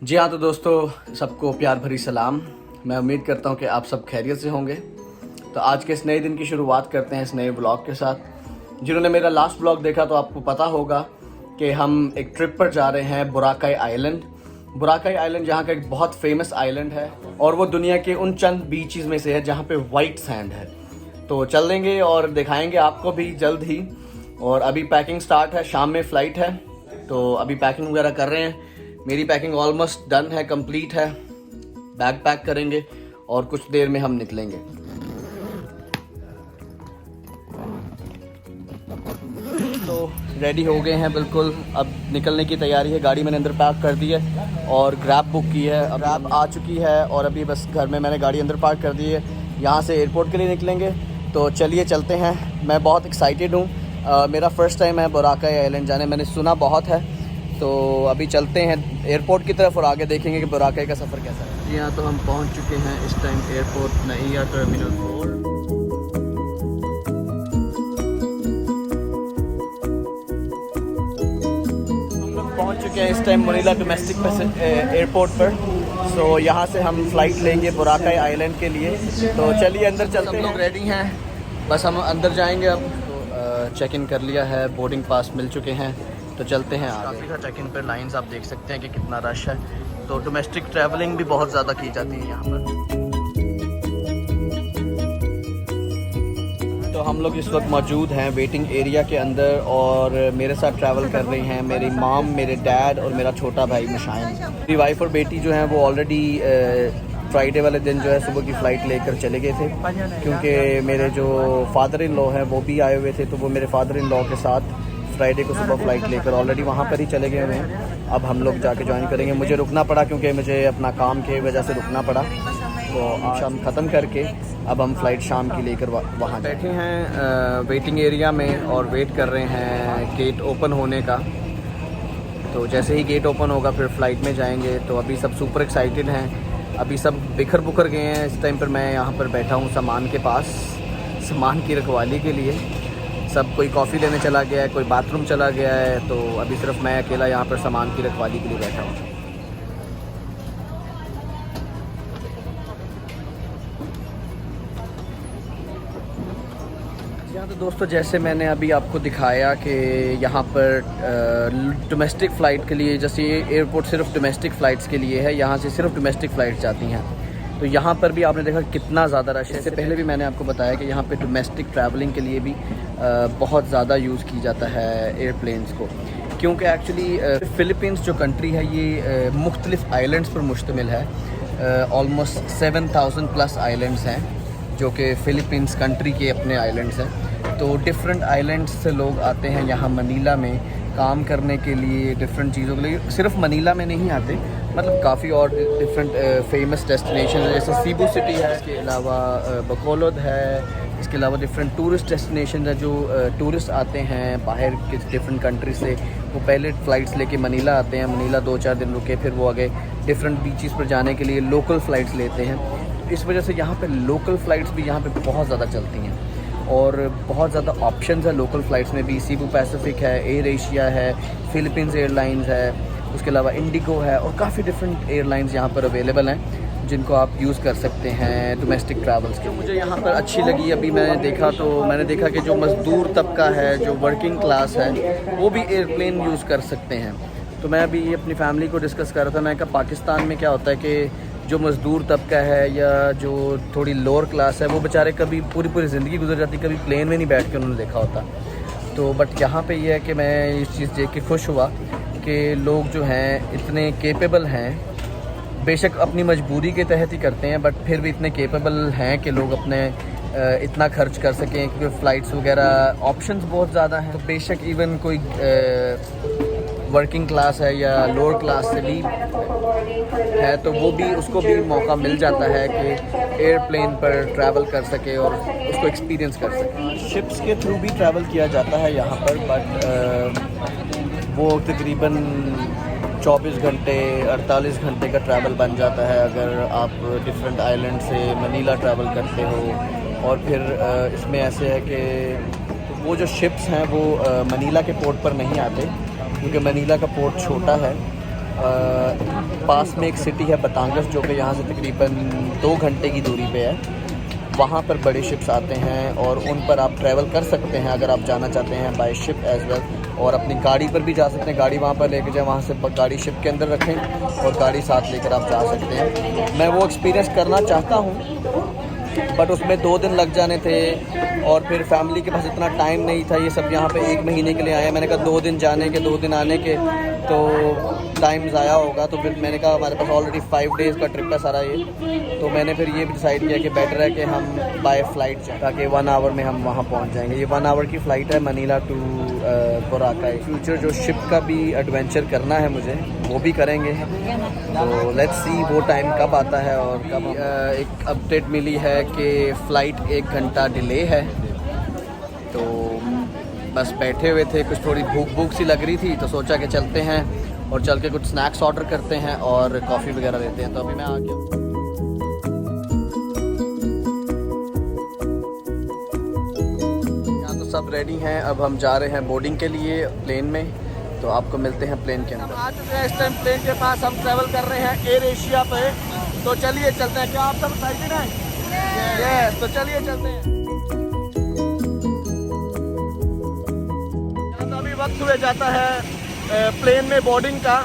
जी हाँ, तो दोस्तों सबको प्यार भरी सलाम। मैं उम्मीद करता हूँ कि आप सब खैरियत से होंगे। तो आज के इस नए दिन की शुरुआत करते हैं इस नए व्लॉग के साथ। जिन्होंने मेरा लास्ट व्लॉग देखा तो आपको पता होगा कि हम एक ट्रिप पर जा रहे हैं बुराकाई आइलैंड। बुराकाई आइलैंड जहाँ का एक बहुत फेमस आइलैंड है और वो दुनिया के उन चंद बीचेस में से है जहाँ पे वाइट सैंड है। तो चल देंगे और दिखाएंगे आपको भी जल्द ही। और अभी पैकिंग स्टार्ट है, शाम में फ़्लाइट है तो अभी पैकिंग वगैरह कर रहे हैं। मेरी पैकिंग ऑलमोस्ट डन है, कंप्लीट है। बैग पैक करेंगे और कुछ देर में हम निकलेंगे। तो रेडी हो गए हैं बिल्कुल, अब निकलने की तैयारी है। गाड़ी मैंने अंदर पैक कर दी है और ग्रैब बुक की है। अब ग्रैब आ चुकी है और अभी बस घर में मैंने गाड़ी अंदर पार्क कर दी है। यहाँ से एयरपोर्ट के लिए निकलेंगे। तो चलिए चलते हैं। मैं बहुत एक्साइटेड हूँ। मेरा फ़र्स्ट टाइम है बुराकाई आइलैंड जाने, मैंने सुना बहुत है। तो अभी चलते हैं एयरपोर्ट की तरफ और आगे देखेंगे कि बुराकाई का सफ़र कैसा है। जी हाँ, तो हम पहुँच चुके हैं इस टाइम एयरपोर्ट नईया टर्मिनल 4। हम लोग पहुँच चुके हैं इस टाइम मनीला डोमेस्टिक एयरपोर्ट पर। सो यहाँ से हम फ़्लाइट लेंगे बुराकाई आइलैंड के लिए। तो चलिए अंदर चलते हैं। हम लोग रेडी हैं, बस हम अंदर जाएंगे अब। तो चेक इन कर लिया है, बोर्डिंग पास मिल चुके हैं। तो चलते हैं आगे। काफ़ी चेक इन पर लाइंस आप देख सकते हैं कि कितना रश है। तो डोमेस्टिक ट्रैवलिंग भी बहुत ज़्यादा की जाती है यहाँ पर। तो हम लोग इस वक्त मौजूद हैं वेटिंग एरिया के अंदर और मेरे साथ ट्रैवल कर रही हैं मेरी मॉम, मेरे डैड और मेरा छोटा भाई मुशाइन। मेरी वाइफ और बेटी जो हैं वो ऑलरेडी फ्राइडे वाले दिन जो है सुबह की फ़्लाइट लेकर चले गए थे, क्योंकि मेरे जो फादर इन लॉ हैं वो भी आए हुए थे। तो वो मेरे फादर इन लॉ के साथ फ्राइडे को सुबह फ़्लाइट लेकर ऑलरेडी वहाँ पर ही चले गए हुए हैं। अब हम लोग जाके ज्वाइन करेंगे। मुझे रुकना पड़ा क्योंकि मुझे अपना काम की वजह से रुकना पड़ा। तो आज हम ख़त्म करके अब हम फ़्लाइट शाम की लेकर वहाँ बैठे हैं वेटिंग एरिया में और वेट कर रहे हैं गेट ओपन होने का। तो जैसे ही गेट ओपन होगा फिर फ़्लाइट में जाएंगे। तो अभी सब सुपर एक्साइटेड हैं। अभी सब बिखर बुखर गए हैं। इस टाइम पर मैं यहाँ पर बैठा हूँ सामान के पास, सामान की रखवाली के लिए। सब कोई कॉफ़ी लेने चला गया है, कोई बाथरूम चला गया है। तो अभी सिर्फ मैं अकेला यहाँ पर सामान की रखवाली के लिए बैठा हूँ। यहाँ तो दोस्तों जैसे मैंने अभी आपको दिखाया कि यहाँ पर डोमेस्टिक फ़्लाइट के लिए, जैसे ये एयरपोर्ट सिर्फ डोमेस्टिक फ़्लाइट्स के लिए है, यहाँ से सिर्फ डोमेस्टिक फ़्लाइट्स जाती हैं। तो यहाँ पर भी आपने देखा कितना ज़्यादा रश है। इससे पहले भी मैंने आपको बताया कि यहाँ पे डोमेस्टिक ट्रैवलिंग के लिए भी बहुत ज़्यादा यूज़ की जाता है एयरप्लेन्स को, क्योंकि एक्चुअली फ़िलीपींस जो कंट्री है ये मुख्तलिफ़ आइलैंड्स पर मुश्तमिल है। ऑलमोस्ट 7000 प्लस आइलैंड्स हैं जो कि फ़िलीपींस कंट्री के अपने आइलैंड्स हैं। तो डिफरेंट आइलैंड्स से लोग आते हैं यहाँ मनीला में काम करने के लिए, डिफरेंट चीज़ों के लिए। सिर्फ मनीला में नहीं आते, मतलब काफ़ी और डिफरेंट फेमस डेस्टिनेशन है, जैसे सीबू सिटी है, इसके अलावा बकोलोद है, इसके अलावा डिफरेंट टूरिस्ट डेस्टिनेशन है। जो टूरिस्ट आते हैं बाहर के डिफरेंट कंट्री से, वो पहले फ़्लाइट्स लेके मनीला आते हैं। मनीला 2-4 दिन रुके, फिर वो आगे डिफरेंट बीचेस पर जाने के लिए लोकल फ़्लाइट्स लेते हैं। इस वजह से यहाँ पे लोकल फ़्लाइट्स भी यहाँ पे बहुत ज़्यादा चलती हैं और बहुत ज़्यादा ऑप्शंस है लोकल फ़्लाइट्स में भी। सीबू पैसिफिक है, एयर एशिया है, फ़िलीपींस एयरलाइंस है, उसके अलावा इंडिगो है और काफ़ी डिफरेंट एयरलाइंस यहाँ पर अवेलेबल हैं जिनको आप यूज़ कर सकते हैं डोमेस्टिक ट्रैवल्स के। मुझे यहाँ पर अच्छी लगी अभी मैंने देखा कि जो मज़दूर तबका है, जो वर्किंग क्लास है, वो भी एयरप्लेन यूज़ कर सकते हैं। तो मैं अभी अपनी फैमिली को डिस्कस कर रहा था। मैं कहा पाकिस्तान में क्या होता है कि जो मज़दूर तबका है या जो थोड़ी लोअर क्लास है वो बेचारे कभी पूरी ज़िंदगी गुजर जाती, कभी प्लेन में नहीं बैठ के उन्होंने देखा होता। तो बट यहाँ पे ये है कि मैं इस चीज़ देख के खुश हुआ कि लोग जो हैं इतने केपेबल हैं, बेशक अपनी मजबूरी के तहत ही करते हैं, बट फिर भी इतने केपेबल हैं कि लोग अपने इतना खर्च कर सकें, क्योंकि फ़्लाइट्स वगैरह ऑप्शंस बहुत ज़्यादा हैं। तो बेशक इवन कोई वर्किंग क्लास है या लोअर क्लास से भी है तो वो भी, उसको भी मौका मिल जाता है कि एयरप्लेन पर ट्रैवल कर सके और उसको एक्सपीरियंस कर सके। शिप्स के थ्रू भी ट्रैवल किया जाता है यहाँ पर, बट वो तकरीबन 24 घंटे 48 घंटे का ट्रैवल बन जाता है अगर आप डिफरेंट आइलैंड से मनीला ट्रैवल करते हो। और फिर इसमें ऐसे है कि वो जो शिप्स हैं वो मनीला के पोर्ट पर नहीं आते, क्योंकि मनीला का पोर्ट छोटा है। पास में एक सिटी है बतांगस, जो कि यहाँ से तकरीबन 2 घंटे की दूरी पे है। वहाँ पर बड़े शिप्स आते हैं और उन पर आप ट्रैवल कर सकते हैं अगर आप जाना चाहते हैं बाय शिप एज़ वेल, और अपनी गाड़ी पर भी जा सकते हैं। गाड़ी वहाँ पर लेके जाए, वहाँ से गाड़ी शिप के अंदर रखें और गाड़ी साथ लेकर आप जा सकते हैं। मैं वो एक्सपीरियंस करना चाहता हूँ, बट उसमें 2 दिन लग जाने थे और फिर फैमिली के पास इतना टाइम नहीं था। ये सब यहाँ पे 1 महीने के लिए आए। मैंने कहा 2 दिन जाने के 2 दिन आने के तो टाइम ज़ाया होगा, तो फिर मैंने कहा हमारे पास ऑलरेडी 5 डेज़ का ट्रिप है सारा ये, तो मैंने फिर ये भी डिसाइड किया कि बेटर है कि हम बाय फ़्लाइट जाएँ, ताकि 1 आवर में हम वहाँ पहुँच जाएँगे। ये 1 आवर की फ़्लाइट है मनीला टू बोराकाई। फ्यूचर जो शिप का भी एडवेंचर करना है मुझे, वो भी करेंगे। तो लेट्स सी वो टाइम कब आता है और कब। एक अपडेट मिली है कि फ़्लाइट 1 घंटा डिले है, तो बस बैठे हुए थे, कुछ थोड़ी भूख सी लग रही थी, तो सोचा कि चलते हैं और चल के कुछ स्नैक्स ऑर्डर करते हैं और कॉफ़ी वगैरह लेते हैं। तो अभी मैं आ गया। यहाँ तो सब रेडी हैं, अब हम जा रहे हैं बोर्डिंग के लिए प्लेन में, तो आपको मिलते हैं प्लेन के अंदर। आ चुके हैं इस टाइम प्लेन के पास, हम ट्रैवल कर रहे हैं एयर एशिया पे, तो चलिए चलते हैं। क्या आप सब एक्साइटेड हैं? यस, तो चलिए चलते हैं। यहाँ तो अभी वक्त हुए जाता है प्लेन में बोर्डिंग का,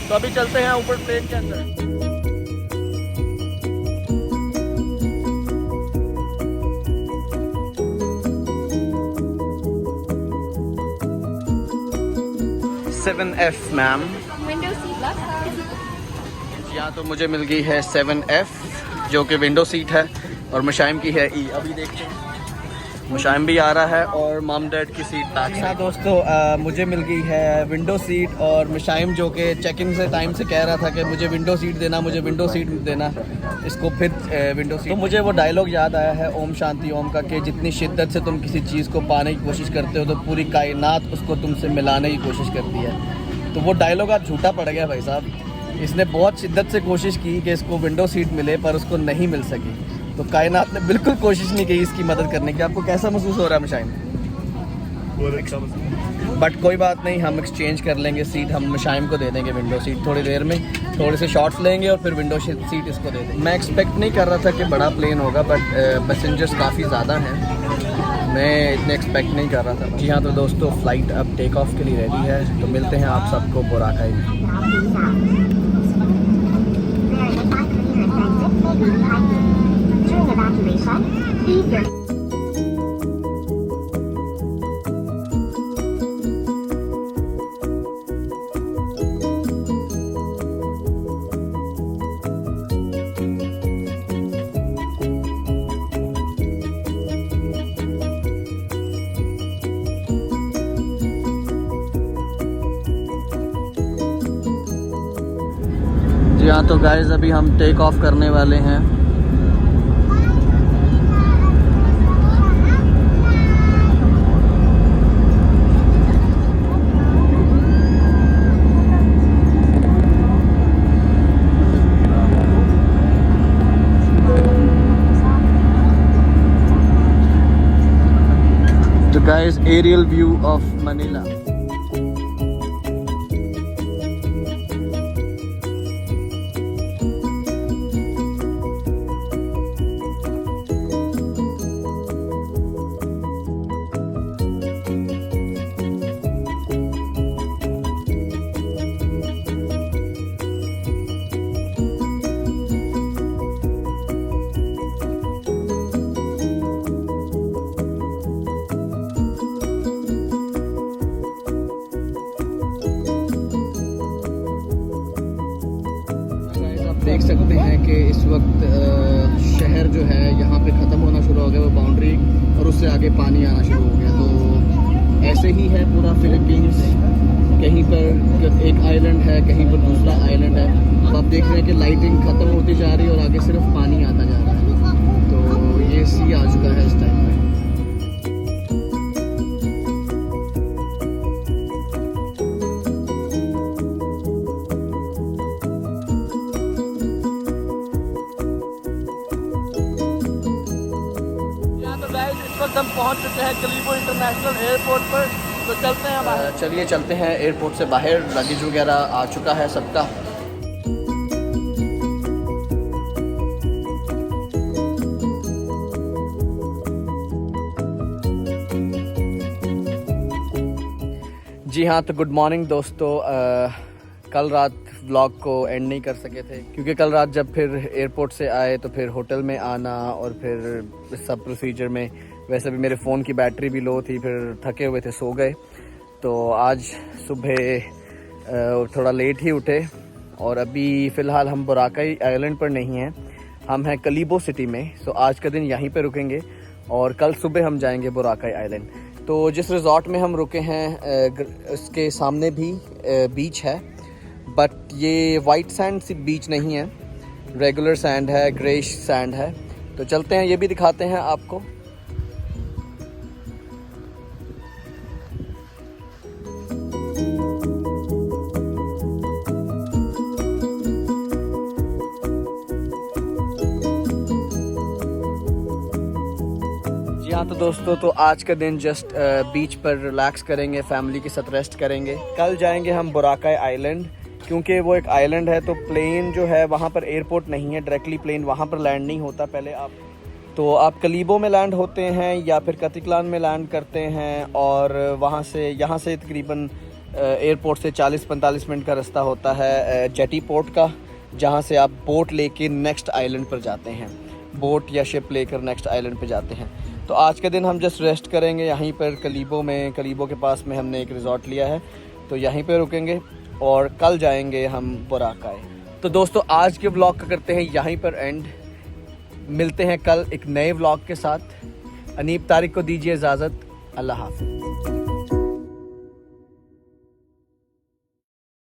तो अभी चलते हैं ऊपर प्लेन के अंदर।7F मैम, विंडो सीट लास्ट। यहाँ तो मुझे मिल गई है 7F जो कि विंडो सीट है, और मुशाइम की है E। अभी देखते हैं, मुशाइम भी आ रहा है और मम डैड की सीट बैक। हाँ दोस्तों, मुझे मिल गई है विंडो सीट, और मुशाइम जो कि चेकिंग से टाइम से कह रहा था कि मुझे विंडो सीट देना, मुझे विंडो सीट देना, इसको फिर विंडो सीट। तो मुझे वो डायलॉग याद आया है ओम शांति ओम का, कि जितनी शिद्दत से तुम किसी चीज़ को पाने की कोशिश करते हो तो पूरी कायनात उसको तुमसे मिलाने की कोशिश करती है। तो वो डायलॉग आज झूठा पड़ गया भाई साहब। इसने बहुत शिद्दत से कोशिश की कि इसको विंडो सीट मिले, पर उसको नहीं मिल सकी। तो कायनात ने बिल्कुल कोशिश नहीं की इसकी मदद करने की। आपको कैसा महसूस हो रहा है मुशाइम? बट कोई बात नहीं, हम एक्सचेंज कर लेंगे सीट, हम मुशाइम को दे देंगे विंडो सीट थोड़ी देर में। थोड़े से शॉट्स लेंगे और फिर विंडो सीट इसको दे देंगे। मैं एक्सपेक्ट नहीं कर रहा था कि बड़ा प्लेन होगा, बट पैसेंजर्स काफ़ी ज़्यादा हैं, मैं इतने एक्सपेक्ट नहीं कर रहा था। जी हाँ, तो दोस्तों फ़्लाइट अब टेक ऑफ के लिए रेडी है, तो मिलते हैं आप सबको बोराकाई में। हाँ तो गाइस, अभी हम टेक ऑफ करने वाले हैं। तो guys, aerial view of Manila. देख सकते हैं कि इस वक्त शहर जो है यहाँ पे ख़त्म होना शुरू हो गया, वो बाउंड्री, और उससे आगे पानी आना शुरू हो गया। तो ऐसे ही है पूरा फिलीपींस, कहीं पर एक आइलैंड है, कहीं पर दूसरा आइलैंड है। तो आप देख रहे हैं कि लाइटिंग ख़त्म होती जा रही है और आगे सिर्फ पानी आता जा रहा है। तो ये सी आ चुका है इस टाइम पर। हम पहुंच चुके हैं कलीबो इंटरनेशनल एयरपोर्ट पर, तो चलते हैं बाहर। चलिए चलते हैं एयरपोर्ट से बाहर। लगेज वगैरह आ चुका है सबका। जी हाँ, तो गुड मॉर्निंग दोस्तों। कल रात व्लॉग को एंड नहीं कर सके थे क्योंकि कल रात जब फिर एयरपोर्ट से आए तो फिर होटल में आना और फिर इस सब प्रोसीजर में वैसे भी मेरे फ़ोन की बैटरी भी लो थी, फिर थके हुए थे, सो गए। तो आज सुबह थोड़ा लेट ही उठे और अभी फ़िलहाल हम बुराकाई आइलैंड पर नहीं हैं, हम हैं कलीबो सिटी में। सो आज का दिन यहीं पे रुकेंगे और कल सुबह हम जाएंगे बुराकाई आइलैंड। तो जिस रिज़ॉर्ट में हम रुके हैं उसके सामने भी बीच है, बट ये वाइट सैंड सी बीच नहीं है, रेगुलर सैंड है, ग्रेइश सैंड है। तो चलते हैं, ये भी दिखाते हैं आपको। जी हाँ, तो दोस्तों तो आज का दिन जस्ट बीच पर रिलैक्स करेंगे, फैमिली के साथ रेस्ट करेंगे। कल जाएंगे हम बुराकाई आइलैंड क्योंकि वो एक आइलैंड है, तो प्लेन जो है वहाँ पर एयरपोर्ट नहीं है, डायरेक्टली प्लेन वहाँ पर लैंड नहीं होता। पहले आप कलीबो में लैंड होते हैं या फिर कतिकलान में लैंड करते हैं और वहाँ से यहाँ से तकरीबन एयरपोर्ट से 40-45 मिनट का रास्ता होता है जेटी पोर्ट का, जहाँ से आप बोट लेके नेक्स्ट आइलैंड पर जाते हैं, बोट या शिप लेकर नेक्स्ट आइलैंड पर जाते हैं। तो आज के दिन हम जस्ट रेस्ट करेंगे यहीं पर कलीबो में। कलीबो के पास में हमने एक रिज़ॉर्ट लिया है, तो यहीं पे रुकेंगे और कल जाएंगे हम बुराकाई। तो दोस्तों आज के व्लॉग का करते हैं यहीं पर एंड। मिलते हैं कल एक नए व्लॉग के साथ। अनीब तारिक को दीजिए इजाज़त। अल्लाह हाफ़िज़।